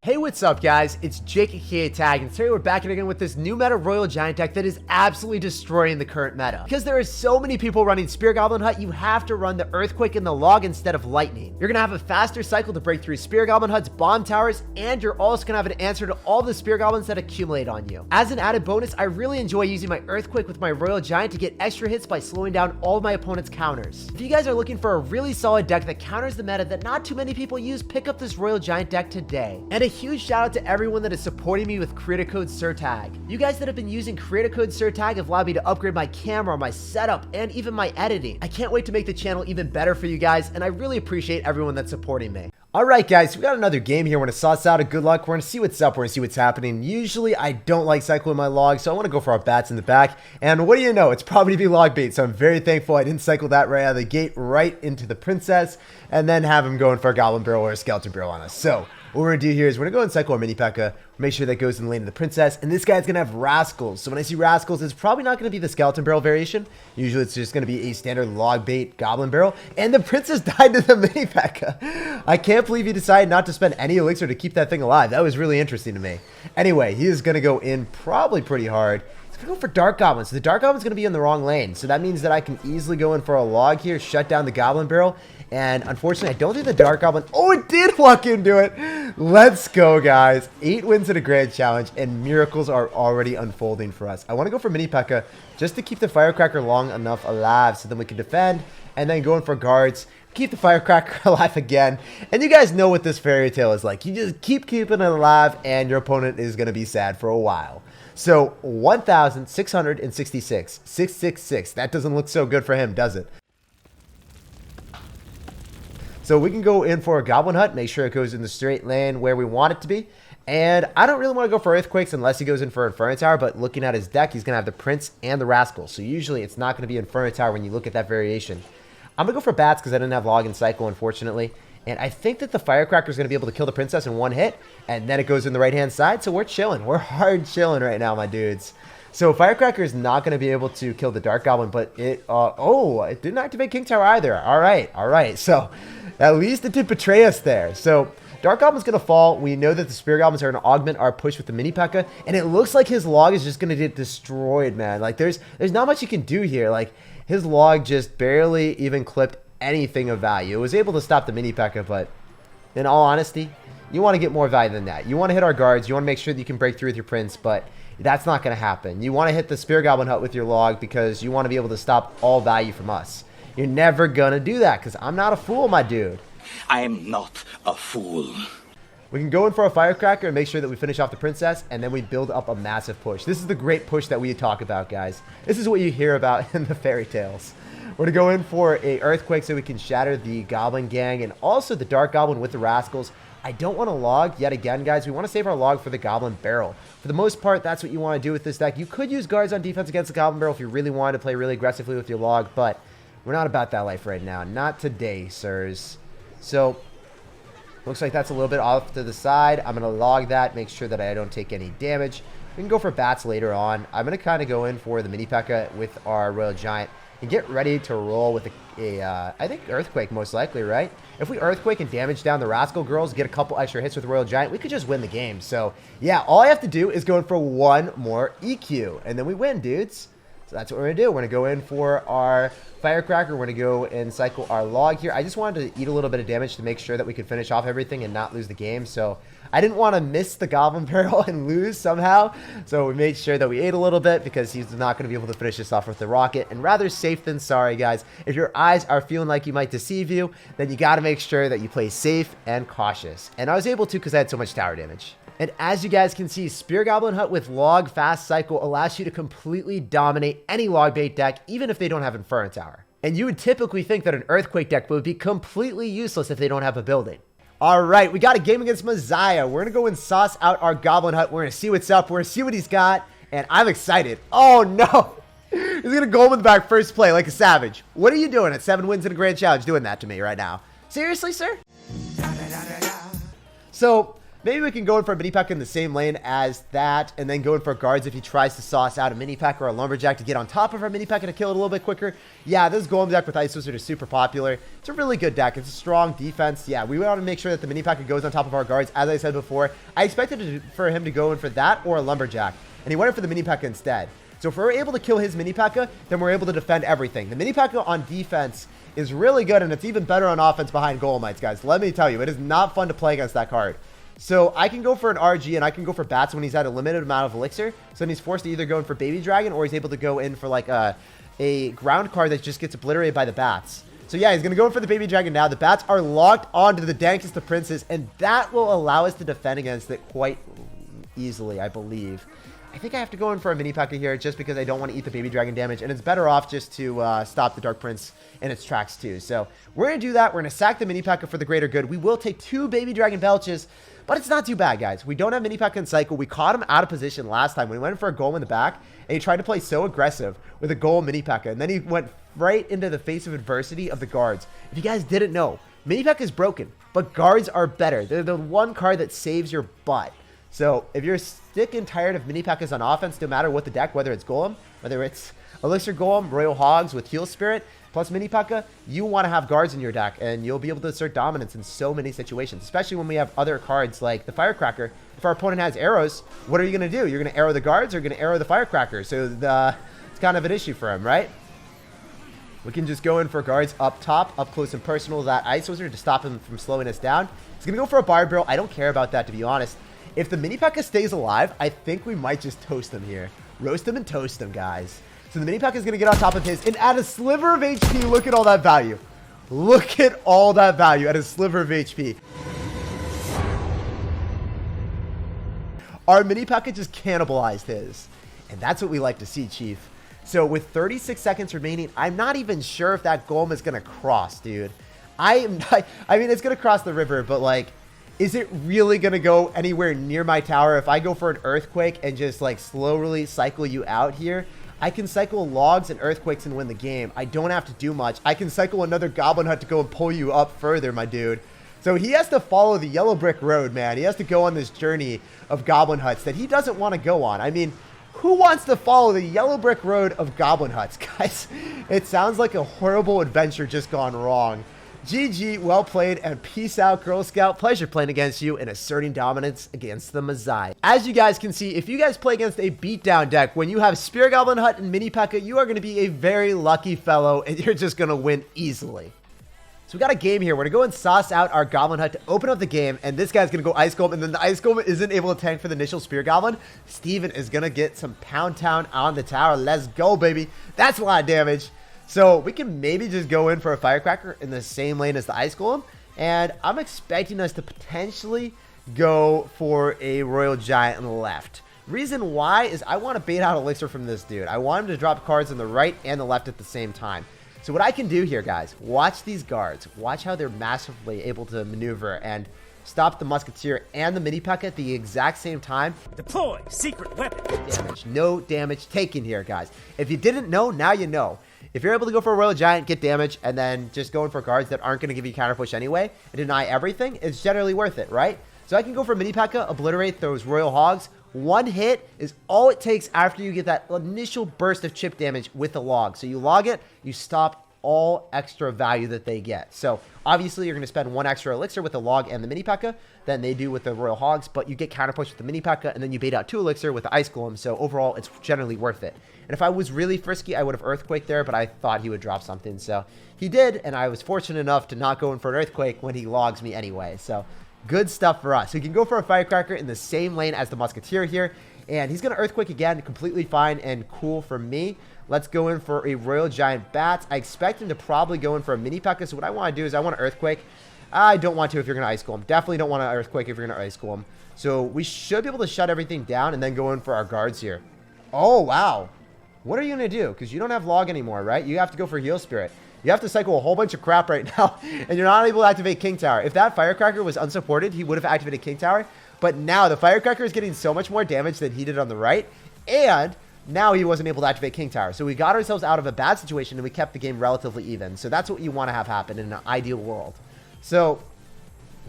Hey, what's up guys? It's Jake aka Tag, and today we're back again with this new meta Royal Giant deck that is absolutely destroying the current meta. Because there are so many people running Spear Goblin Hut, you have to run the Earthquake and the Log instead of Lightning. You're gonna have a faster cycle to break through Spear Goblin Hut's bomb towers, and you're also gonna have an answer to all the Spear Goblins that accumulate on you. As an added bonus, I really enjoy using my Earthquake with my Royal Giant to get extra hits by slowing down all of my opponent's counters. If you guys are looking for a really solid deck that counters the meta that not too many people use, pick up this Royal Giant deck today. And a huge shout out to everyone that is supporting me with Creator Code SirTag. You guys that have been using Creator Code SirTag have allowed me to upgrade my camera, my setup, and even my editing. I can't wait to make the channel even better for you guys, and I really appreciate everyone that's supporting me. Alright guys, we got another game here. We're going to sauce out a good luck. We're going to see what's up. We're going to see what's happening. Usually I don't like cycling my log, so I want to go for our bats in the back. And what do you know? It's probably to be log bait, so I'm very thankful I didn't cycle that right out of the gate right into the princess and then have him going for a goblin barrel or a skeleton barrel on us. So what we're going to do here is we're going to go and cycle our mini P.E.K.K.A. Make sure that goes in the lane of the princess. And this guy's going to have rascals. So when I see rascals, it's probably not going to be the skeleton barrel variation. Usually it's just going to be a standard log bait goblin barrel. And the princess died to the mini P.E.K.K.A. I can't believe he decided not to spend any elixir to keep that thing alive. That was really interesting to me. Anyway, he is going to go in probably pretty hard. He's going to go for Dark Goblin. So the Dark Goblin's going to be in the wrong lane. So that means that I can easily go in for a log here, shut down the goblin barrel. And unfortunately, I don't think the Dark Goblin... Oh, it did walk into it. Let's go, guys. 8 wins in a grand challenge, and miracles are already unfolding for us. I want to go for mini P.E.K.K.A. just to keep the Firecracker long enough alive so then we can defend, and then go in for guards, keep the Firecracker alive again. And you guys know what this fairy tale is like. You just keep keeping it alive, and your opponent is going to be sad for a while. So, 1,666. 666. That doesn't look so good for him, does it? So we can go in for a Goblin Hut, make sure it goes in the straight lane where we want it to be. And I don't really want to go for Earthquakes unless he goes in for Inferno Tower, but looking at his deck, he's going to have the Prince and the Rascal. So usually it's not going to be Inferno Tower when you look at that variation. I'm going to go for Bats because I didn't have Log and Cycle, unfortunately. And I think that the Firecracker is going to be able to kill the Princess in one hit, and then it goes in the right-hand side. So we're chilling. We're hard chilling right now, my dudes. So Firecracker is not going to be able to kill the Dark Goblin, but it, it didn't activate King Tower either. All right. So at least it did betray us there. So Dark Goblin's going to fall. We know that the Spear Goblins are going to augment our push with the mini P.E.K.K.A. And it looks like his log is just going to get destroyed, man. Like there's not much you can do here. Like his log just barely even clipped anything of value. It was able to stop the mini P.E.K.K.A., but in all honesty, you want to get more value than that. You want to hit our guards. You want to make sure that you can break through with your Prince, but that's not going to happen. You want to hit the Spear Goblin Hut with your log because you want to be able to stop all value from us. You're never going to do that because I'm not a fool, my dude. I'm not a fool. We can go in for a Firecracker and make sure that we finish off the Princess, and then we build up a massive push. This is the great push that we talk about, guys. This is what you hear about in the fairy tales. We're going to go in for a Earthquake so we can shatter the Goblin Gang and also the Dark Goblin with the Rascals. I don't want to log yet again, guys. We want to save our log for the Goblin Barrel. For the most part, that's what you want to do with this deck. You could use guards on defense against the Goblin Barrel if you really wanted to play really aggressively with your log, but we're not about that life right now. Not today, sirs. So, looks like that's a little bit off to the side. I'm going to log that, make sure that I don't take any damage. We can go for Bats later on. I'm going to kind of go in for the mini P.E.K.K.A. with our Royal Giant and get ready to roll with I think Earthquake most likely, right? If we Earthquake and damage down the Rascal Girls, get a couple extra hits with Royal Giant, we could just win the game. So, yeah, all I have to do is go in for one more EQ, and then we win, dudes. So that's what we're going to do. We're going to go in for our Firecracker. We're going to go and cycle our log here. I just wanted to eat a little bit of damage to make sure that we could finish off everything and not lose the game. So I didn't want to miss the Goblin Barrel and lose somehow. So we made sure that we ate a little bit because he's not going to be able to finish this off with the Rocket. And rather safe than sorry, guys. If your eyes are feeling like you might deceive you, then you got to make sure that you play safe and cautious. And I was able to because I had so much tower damage. And as you guys can see, Spear Goblin Hut with Log Fast Cycle allows you to completely dominate any log bait deck, even if they don't have Inferno Tower. And you would typically think that an Earthquake deck would be completely useless if they don't have a building. Alright, we got a game against Messiah. We're going to go and sauce out our Goblin Hut. We're going to see what's up. We're going to see what he's got. And I'm excited. Oh no! He's going to go in the back first play like a savage. What are you doing at 7 wins in a grand challenge doing that to me right now? Seriously, sir? So, Maybe we can go in for a mini P.E.K.K.A in the same lane as that, and then go in for guards if he tries to sauce out a mini P.E.K.K.A or a lumberjack to get on top of our mini P.E.K.K.A to kill it a little bit quicker. Yeah, this golem deck with Ice Wizard is super popular. It's a really good deck. It's a strong defense. Yeah, we want to make sure that the mini P.E.K.K.A goes on top of our guards. As I said before, I expected for him to go in for that or a lumberjack, and he went in for the mini P.E.K.K.A instead. So if we're able to kill his mini P.E.K.K.A, then we're able to defend everything. The mini P.E.K.K.A on defense is really good, and it's even better on offense behind Golemites, guys. Let me tell you, it is not fun to play against that card. So I can go for an RG, and I can go for bats when he's at a limited amount of elixir. So then he's forced to either go in for Baby Dragon, or he's able to go in for like a ground card that just gets obliterated by the bats. So yeah, he's going to go in for the Baby Dragon now. The bats are locked onto the Dankest of Princes, and that will allow us to defend against it quite easily, I believe. I think I have to go in for a mini P.E.K.K.A here just because I don't want to eat the Baby Dragon damage, and it's better off just to stop the Dark Prince in its tracks too. So we're going to do that. We're going to sack the mini P.E.K.K.A for the greater good. We will take 2 Baby Dragon Belches, but it's not too bad, guys. We don't have mini P.E.K.K.A in cycle. We caught him out of position last time when he went in for a golem in the back, and he tried to play so aggressive with a golem mini P.E.K.K.A, and then he went right into the face of adversity of the guards. If you guys didn't know, mini P.E.K.K.A is broken, but guards are better. They're the one card that saves your butt. So if you're sick and tired of mini P.E.K.K.As on offense, no matter what the deck, whether it's Golem, whether it's Elixir Golem, Royal Hogs with Heal Spirit, plus mini P.E.K.K.A, you want to have guards in your deck, and you'll be able to assert dominance in so many situations, especially when we have other cards like the Firecracker. If our opponent has arrows, what are you going to do? You're going to arrow the guards, or you're going to arrow the Firecracker? So it's kind of an issue for him, right? We can just go in for guards up top, up close and personal to that Ice Wizard to stop him from slowing us down. He's going to go for a Bard Barrel. I don't care about that, to be honest. If the mini P.E.K.K.A stays alive, I think we might just toast him here. Roast him and toast him, guys. So the mini P.E.K.K.A is going to get on top of his, and add a sliver of HP. Look at all that value. Look at all that value at a sliver of HP. Our mini P.E.K.K.A just cannibalized his, and that's what we like to see, Chief. So with 36 seconds remaining, I'm not even sure if that golem is going to cross, dude. I mean, it's going to cross the river, but like, is it really going to go anywhere near my tower? If I go for an Earthquake and just like slowly cycle you out here, I can cycle logs and earthquakes and win the game. I don't have to do much. I can cycle another Goblin Hut to go and pull you up further, my dude. So he has to follow the Yellow Brick Road, man. He has to go on this journey of Goblin Huts that he doesn't want to go on. I mean, who wants to follow the Yellow Brick Road of Goblin Huts, guys? It sounds like a horrible adventure just gone wrong. GG, well played, and peace out, Girl Scout. Pleasure playing against you and asserting dominance against the Mazai. As you guys can see, if you guys play against a beatdown deck, when you have Spear Goblin Hut and mini P.E.K.K.A, you are going to be a very lucky fellow, and you're just going to win easily. So we got a game here. We're going to go and sauce out our Goblin Hut to open up the game, and this guy's going to go Ice Golem, and then the Ice Golem isn't able to tank for the initial Spear Goblin. Steven is going to get some Pound Town on the tower. Let's go, baby. That's a lot of damage. So we can maybe just go in for a Firecracker in the same lane as the Ice Golem. And I'm expecting us to potentially go for a Royal Giant on the left. Reason why is I want to bait out Elixir from this dude. I want him to drop cards on the right and the left at the same time. So what I can do here, guys, watch these guards. Watch how they're massively able to maneuver and stop the Musketeer and the mini P.E.K.K.A at the exact same time. Deploy secret weapon. Damage. No damage taken here, guys. If you didn't know, now you know. If you're able to go for a Royal Giant, get damage, and then just go in for guards that aren't going to give you counter push anyway and deny everything, it's generally worth it, right? So I can go for mini P.E.K.K.A, obliterate those Royal Hogs. One hit is all it takes after you get that initial burst of chip damage with the log. So you log it, you stop all extra value that they get. So obviously you're going to spend 1 extra elixir with the log and the mini P.E.K.K.A than they do with the Royal Hogs, but you get counter push with the mini P.E.K.K.A and then you bait out 2 elixir with the Ice Golem. So overall it's generally worth it. And if I was really frisky, I would have Earthquake there, but I thought he would drop something. So he did, and I was fortunate enough to not go in for an Earthquake when he logs me anyway. So good stuff for us. So we can go for a Firecracker in the same lane as the Musketeer here, and he's going to Earthquake again, completely fine and cool for me. Let's go in for a Royal Giant Bats. I expect him to probably go in for a mini P.E.K.K.A, so what I want to do is I want to Earthquake. I don't want to if you're going to Ice Golem. Definitely don't want to Earthquake if you're going to Ice Golem. So we should be able to shut everything down and then go in for our guards here. Oh, wow. What are you going to do? Because you don't have log anymore, right? You have to go for Heal Spirit. You have to cycle a whole bunch of crap right now, and you're not able to activate King Tower. If that Firecracker was unsupported, he would have activated King Tower. But now the Firecracker is getting so much more damage than he did on the right, and now he wasn't able to activate King Tower. So we got ourselves out of a bad situation, and we kept the game relatively even. So that's what you want to have happen in an ideal world. So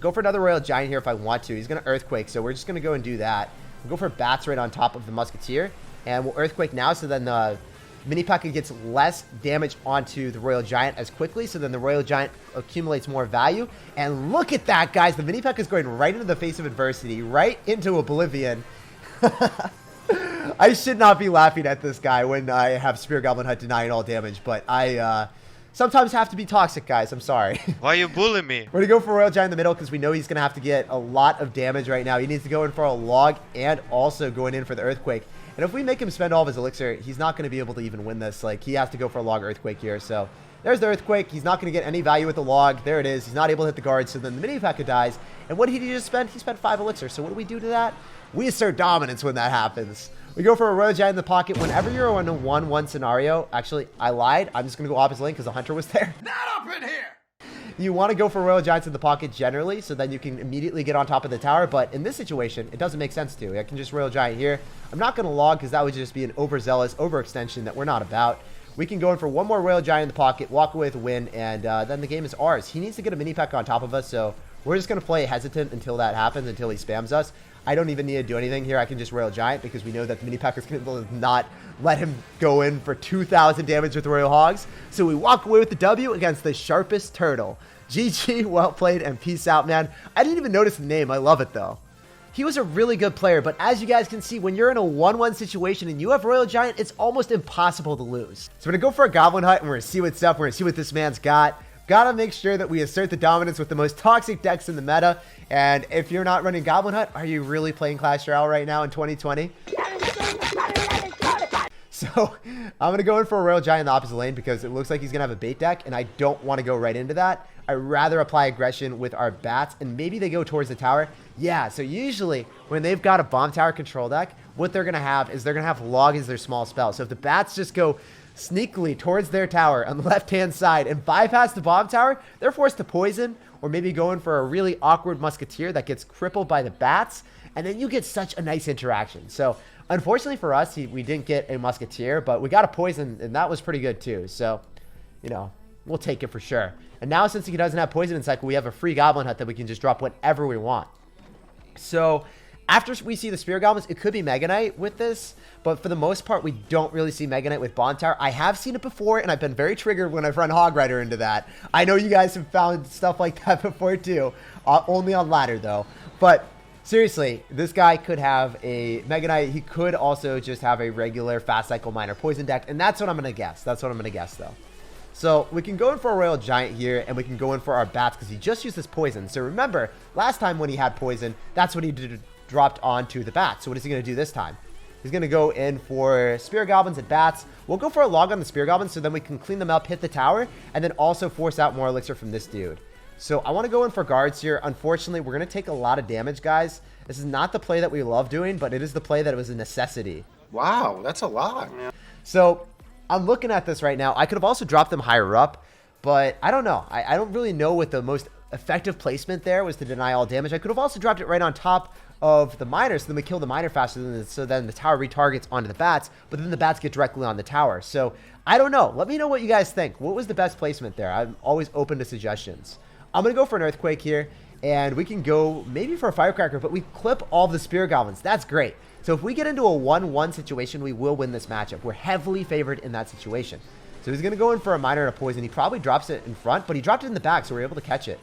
Go for another Royal Giant here if I want to. He's going to Earthquake, so we're just going to go and do that. We'll go for Bats right on top of the Musketeer, and we'll Earthquake now, so then the Mini P.E.K.K.A gets less damage onto the Royal Giant as quickly, so then the Royal Giant accumulates more value. And look at that, guys. The Mini P.E.K.K.A is going right into the face of adversity, right into oblivion. I should not be laughing at this guy when I have Spear Goblin Hut denying all damage, but I sometimes have to be toxic, guys. I'm sorry. Why you bullying me? We're going to go for Royal Giant in the middle because we know he's going to have to get a lot of damage right now. He needs to go in for a log and also going in for the Earthquake. And if we make him spend all of his elixir, he's not going to be able to even win this. Like, he has to go for a log Earthquake here. So there's the Earthquake. He's not going to get any value with the log. There it is. He's not able to hit the guard. So then the Mini P.E.K.K.A dies. And what did he just spend? He spent 5 elixir. So what do we do to that? We assert dominance when that happens. We go for a Royal Giant in the pocket. Whenever you're in a 1-1 scenario, actually, I lied. I'm just going to go opposite lane because the Hunter was there. Not up in here! You want to go for Royal Giants in the pocket generally, so then you can immediately get on top of the tower. But in this situation, it doesn't make sense to. I can just Royal Giant here. I'm not going to log because that would just be an overzealous overextension that we're not about. We can go in for one more Royal Giant in the pocket, walk away with a win, and then the game is ours. He needs to get a Mini P.E.K.K.A on top of us, so we're just going to play hesitant until that happens, until he spams us. I don't even need to do anything here. I can just Royal Giant because we know that the Mini P.E.K.K.A is going to not let him go in for 2,000 damage with Royal Hogs. So we walk away with the W against the sharpest turtle. GG, well played, and peace out, man. I didn't even notice the name. I love it, though. He was a really good player, but as you guys can see, when you're in a 1-1 situation and you have Royal Giant, it's almost impossible to lose. So we're going to go for a Goblin Hut, and we're going to see what's up. We're going to see what this man's got. Gotta make sure that we assert the dominance with the most toxic decks in the meta. And if you're not running Goblin Hut, are you really playing Clash Royale right now in 2020? So I'm going to go in for a Royal Giant in the opposite lane because it looks like he's going to have a bait deck, and I don't want to go right into that. I'd rather apply aggression with our bats, and maybe they go towards the tower. Yeah, so usually when they've got a bomb tower control deck, what they're going to have is they're going to have log as their small spell. So if the bats just go sneakily towards their tower on the left-hand side and bypass the bomb tower, they're forced to poison or maybe go in for a really awkward Musketeer that gets crippled by the bats, and then you get such a nice interaction. So unfortunately for us, we didn't get a Musketeer, but we got a poison, and that was pretty good too. So, you know, we'll take it for sure. And now since he doesn't have poison in cycle, we have a free Goblin Hut that we can just drop whenever we want. So after we see the Spear Goblins, it could be Mega Knight with this, but for the most part, we don't really see Mega Knight with Bond Tower. I have seen it before, and I've been very triggered when I've run Hog Rider into that. I know you guys have found stuff like that before too, only on ladder though. But seriously, this guy could have a Mega Knight. He could also just have a regular Fast Cycle Miner Poison deck, and that's what I'm going to guess. That's what I'm going to guess though. So we can go in for a Royal Giant here, and we can go in for our bats because he just used this poison. So remember, last time when he had poison, that's what he dropped onto the bats. So what is he going to do this time? He's going to go in for Spear Goblins and bats. We'll go for a log on the Spear Goblins so then we can clean them up, hit the tower, and then also force out more elixir from this dude. So I want to go in for guards here. Unfortunately, we're going to take a lot of damage, guys. This is not the play that we love doing, but it is the play that was a necessity. Wow, that's a lot. So I'm looking at this right now. I could have also dropped them higher up, but I don't know. I don't really know what the most effective placement there was to deny all damage. I could have also dropped it right on top of the miner, so then we kill the miner faster, so then the tower retargets onto the bats, but then the bats get directly on the tower. So I don't know. Let me know what you guys think. What was the best placement there? I'm always open to suggestions. I'm going to go for an Earthquake here, and we can go maybe for a Firecracker, but we clip all the Spear Goblins. That's great. So if we get into a 1-1 situation, we will win this matchup. We're heavily favored in that situation. So he's going to go in for a miner and a poison. He probably drops it in front, but he dropped it in the back, so we're able to catch it.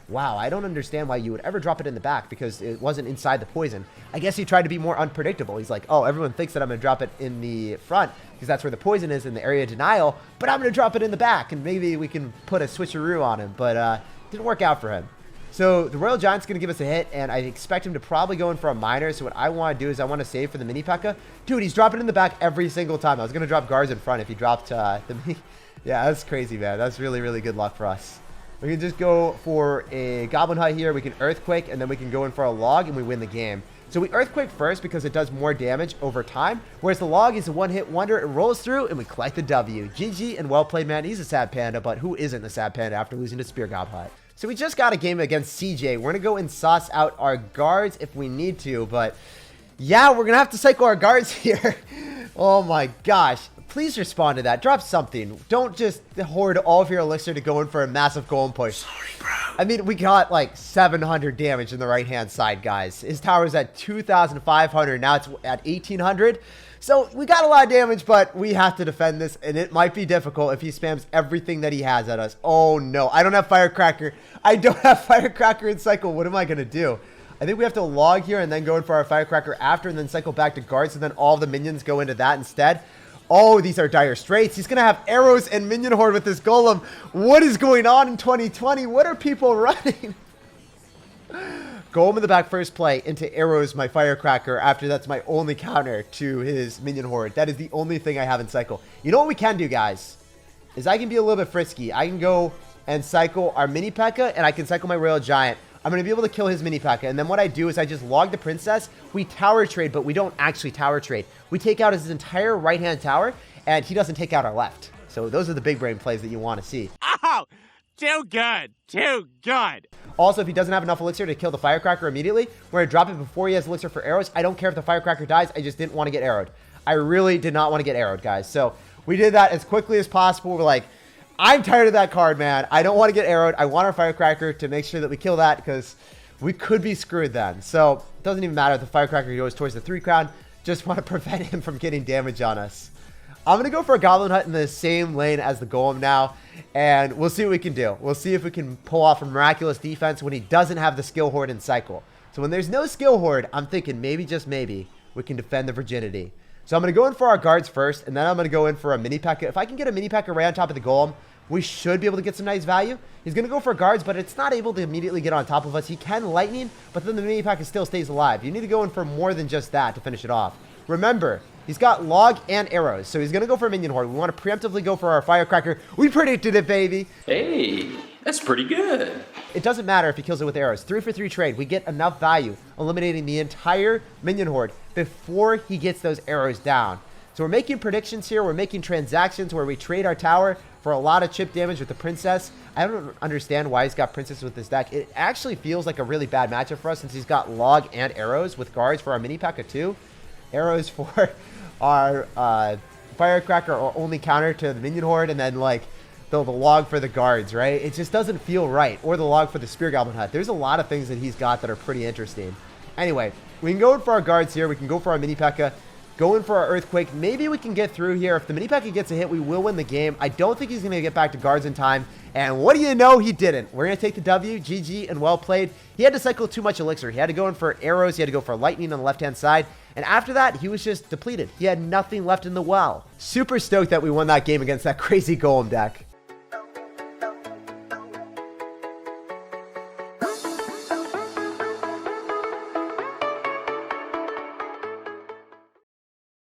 Wow, I don't understand why you would ever drop it in the back because it wasn't inside the poison. I guess he tried to be more unpredictable. He's like, oh, everyone thinks that I'm going to drop it in the front because that's where the poison is in the area of denial, but I'm going to drop it in the back, and maybe we can put a switcheroo on him, but didn't work out for him. So the Royal Giant's going to give us a hit, and I expect him to probably go in for a miner. So what I want to do is I want to save for the Mini P.E.K.K.A. Dude, he's dropping in the back every single time. I was going to drop guards in front if he dropped the Mini. Yeah, that's crazy, man. That's really, really good luck for us. We can just go for a Goblin Hut here. We can Earthquake, and then we can go in for a log, and we win the game. So we Earthquake first because it does more damage over time, whereas the log is a one-hit wonder. It rolls through, and we collect the W. GG, and well played, man. He's a sad panda, but who isn't a sad panda after losing to Spear Goblin Hut? So we just got a game against CJ. We're going to go and sauce out our guards if we need to, but yeah, we're going to have to cycle our guards here. Oh my gosh. Please respond to that. Drop something. Don't just hoard all of your elixir to go in for a massive golem push. Sorry, bro. I mean, we got like 700 damage in the right-hand side, guys. His tower's at 2,500. Now it's at 1,800. So we got a lot of damage, but we have to defend this, and it might be difficult if he spams everything that he has at us. Oh, no. I don't have Firecracker. I don't have Firecracker in cycle. What am I going to do? I think we have to log here and then go in for our Firecracker after and then cycle back to guards, and then all the minions go into that instead. Oh, these are dire straits. He's going to have arrows and minion horde with this golem. What is going on in 2020? What are people running? Golem in the back first play into arrows my Firecracker after that's my only counter to his minion horde. That is the only thing I have in cycle. You know what we can do, guys? Is I can be a little bit frisky. I can go and cycle our mini P.E.K.K.A. and I can cycle my Royal Giant. I'm going to be able to kill his mini P.E.K.K.A. And then what I do is I just log the princess. We tower trade, but we don't actually tower trade. We take out his entire right-hand tower, and he doesn't take out our left. So those are the big brain plays that you want to see. Oh, too good. Too good. Also, if he doesn't have enough elixir to kill the Firecracker immediately, we're going to drop it before he has elixir for arrows. I don't care if the Firecracker dies. I just didn't want to get arrowed. I really did not want to get arrowed, guys. So we did that as quickly as possible. We're like, I'm tired of that card, man. I don't want to get arrowed. I want our Firecracker to make sure that we kill that because we could be screwed then. So it doesn't even matter if the Firecracker goes towards the 3 crown. Just want to prevent him from getting damage on us. I'm going to go for a Goblin Hut in the same lane as the Golem now. And we'll see what we can do. We'll see if we can pull off a miraculous defense when he doesn't have the skill horde in cycle. So when there's no skill horde, I'm thinking maybe, just maybe, we can defend the virginity. So I'm going to go in for our guards first. And then I'm going to go in for a mini P.E.K.K.A. If I can get a mini P.E.K.K.A. right on top of the Golem, we should be able to get some nice value. He's going to go for guards, but it's not able to immediately get on top of us. He can lightning, but then the mini P.E.K.K.A. still stays alive. You need to go in for more than just that to finish it off. Remember, he's got log and arrows, so he's going to go for a minion horde. We want to preemptively go for our Firecracker. We predicted it, baby. Hey, that's pretty good. It doesn't matter if he kills it with arrows. 3 for 3 trade. We get enough value, eliminating the entire minion horde before he gets those arrows down. So we're making predictions here. We're making transactions where we trade our tower for a lot of chip damage with the princess. I don't understand why he's got princess with this deck. It actually feels like a really bad matchup for us since he's got log and arrows with guards for our mini P.E.K.K.A. too. Arrows for our Firecracker or only counter to the minion horde, and then like the log for the guards, right? It just doesn't feel right. Or the log for the Spear Goblin Hut. There's a lot of things that he's got that are pretty interesting. Anyway, we can go in for our guards here. We can go for our mini P.E.K.K.A. Go in for our Earthquake. Maybe we can get through here. If the mini P.E.K.K.A. gets a hit, we will win the game. I don't think he's going to get back to guards in time. And what do you know? He didn't. We're going to take the W. GG and well played. He had to cycle too much elixir. He had to go in for arrows. He had to go for lightning on the left-hand side. And after that, he was just depleted. He had nothing left in the well. Super stoked that we won that game against that crazy Golem deck.